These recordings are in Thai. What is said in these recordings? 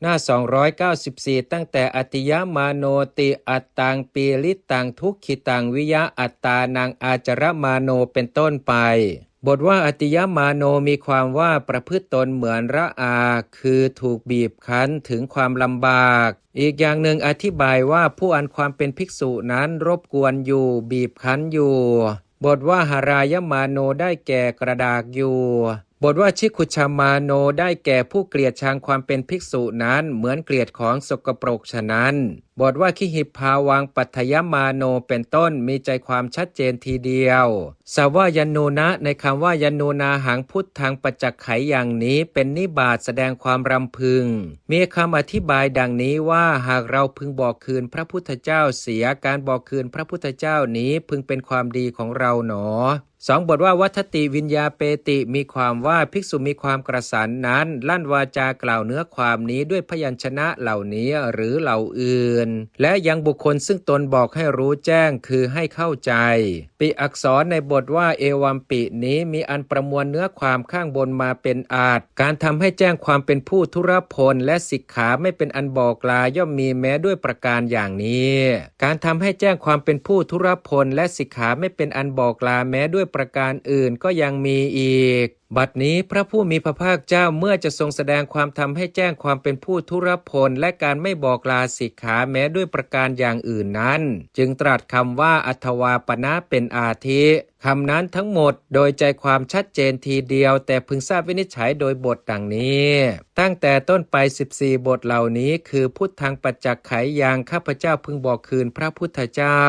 หน้า294ตั้งแต่อติยมาโนติอัตตังปีลิตังทุกขิตังวิยะอัตตานังอาจรมาโนเป็นต้นไปบทว่าอติยมาโนมีความว่าประพฤติตนเหมือนระอาคือถูกบีบคั้นถึงความลำบากอีกอย่างหนึ่งอธิบายว่าผู้อันความเป็นภิกษุนั้นรบกวนอยู่บีบคั้นอยู่บทว่าหารายมาโนได้แก่กระดากอยู่บทว่าชิคุชามาโนได้แก่ผู้เกลียดชังความเป็นภิกษุนั้นเหมือนเกลียดของสกปรกฉะนั้นบทว่าคิหิภาวังปัทยมาโนเป็นต้นมีใจความชัดเจนทีเดียวสาวายันโนนะในคำว่ายันโนนาหังพุทธังปัจจักไขอย่างนี้เป็นนิบาตแสดงความรำพึงมีคำอธิบายดังนี้ว่าหากเราพึงบอกคืนพระพุทธเจ้าเสียการบอกคืนพระพุทธเจ้านี้พึงเป็นความดีของเราหนอ2บทว่าวัฏติวิญญาเปติมีความว่าภิกษุมีความกระสันนั้นลั่นวาจากล่าวเนื้อความนี้ด้วยพยัญชนะเหล่านี้หรือเหล่าอื่นและยังบุคคลซึ่งตนบอกให้รู้แจ้งคือให้เข้าใจปิอักษรในบทว่าเอวัมปินี้มีอันประมวลเนื้อความข้างบนมาเป็นอาจการทำให้แจ้งความเป็นผู้ทุรพลและสิกขาไม่เป็นอันบอกลาย่อมมีแม้ด้วยประการอย่างนี้การทำให้แจ้งความเป็นผู้ทุรพลและสิกขาไม่เป็นอันบอกลาแม้ด้วยประการอื่นก็ยังมีอีกบัดนี้พระผู้มีพระภาคเจ้าเมื่อจะทรงแสดงความทำให้แจ้งความเป็นผู้ทุรพลและการไม่บอกลาสิกขาแม้ด้วยประการอย่างอื่นนั้นจึงตรัสคำว่าอัทวาปนะเป็นอาทิคำนั้นทั้งหมดโดยใจความชัดเจนทีเดียวแต่พึงทราบวินิจฉัยโดยบทดังนี้ตั้งแต่ต้นไป14บทเหล่านี้คือพุทธังปัจจักไขยังข้าพเจ้าพึงบอกคืนพระพุทธเจ้า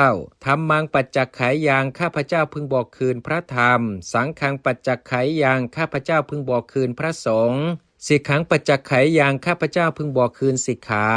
ธัมมังปัจจักไขยังข้าพเจ้าพึงบอกคืนพระธรรมสังฆังปัจจักไขยังข้าพเจ้าพึงบอกคืนพระสงฆ์สิกขังปัจจักไขยังข้าพเจ้าพึงบอกคืนสิกขา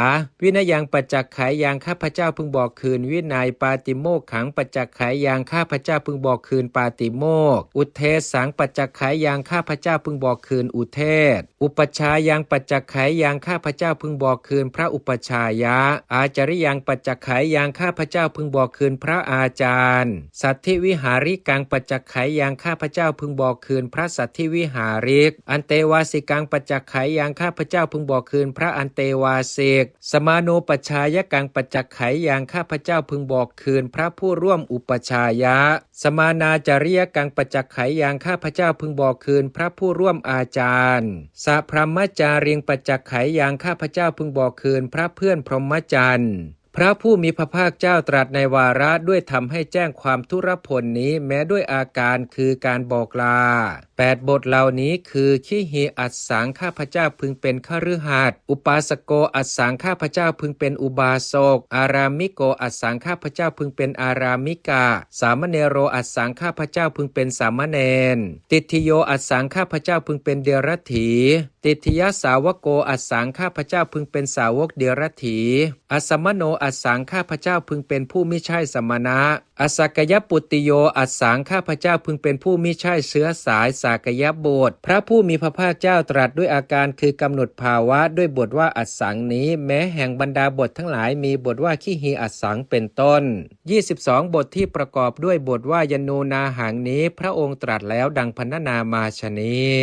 วินัยยังปัจจักไขยังข้าพเจ้าพึงบอกคืนวินัยปาติโมกขังปัจจักไขยังข้าพเจ้าพึงบอกคืนปาติโมกข์อุเทสังปัจจักไขยังข้าพเจ้าพึงบอกคืนอุเทศอุปชายังปัจจักไขยังข้าพเจ้าพึงบอกคืนพระอุปชายะอาจาริยังปัจจักไขยังข้าพเจ้าพึงบอกคืนพระอาจารย์สัทธิวิหาริกังปัจจักไขยังข้าพเจ้าพึงบอกคืนพระสัทธิวิหาริกอันเตวาสิกังปัจจักไขยังข้าพเจ้าพึงบอกคืนพระอันเตวาสิกสมาโนปัจฉายกังปัจจักไขยังข้าพเจ้าพึงบอกคืนพระผู้ร่วมอุปชายะสมานาจาริยกังปัจจักไขยังข้าพเจ้าพึงบอกคืนพระผู้ร่วมอาจารย์สัพพรหมจารียงปัจจักไขยังข้าพเจ้าพึงบอกคืนพระเพื่อนพรหมจรรย์พระผู้มีพระภาคเจ้าตรัสในวาระด้วยทำให้แจ้งความทุรพลนี้แม้ด้วยอาการคือการบอกลา8บทเหล่านี้คือขิหิอัสสังข้าพเจ้าพึงเป็นคฤหัสถ์อุปาสโกอัสสังข้าพเจ้าพึงเป็นอุบาสกอารามิโกอัสสังข้าพเจ้าพึงเป็นอารามิกาสามเณโรอัสสังข้าพเจ้าพึงเป็นสามเณรติทิโยอัสสังข้าพเจ้าพึงเป็นเดรัจฉีติทิยสาวโกอัสสังข้าพเจ้าพึงเป็นสาวกเดรัจฉีอัสสมโนอัสสังข้าพเจ้าพึงเป็นผู้มิใช่สมณะอสักยปุตติโยอัสสังข้าพเจ้าพึงเป็นผู้มิใช่เชื้อสายสากยบุตรพระผู้มีพระภาคเจ้าตรัสด้วยอาการคือกำหนดภาวะด้วยบทว่าอัสสังนี้แม้แห่งบรรดาบททั้งหลายมีบทว่าขิหิอัสสังเป็นต้น22บทที่ประกอบด้วยบทว่ายนูนาหังนี้พระองค์ตรัสแล้วดังพรรณนามาฉะนี้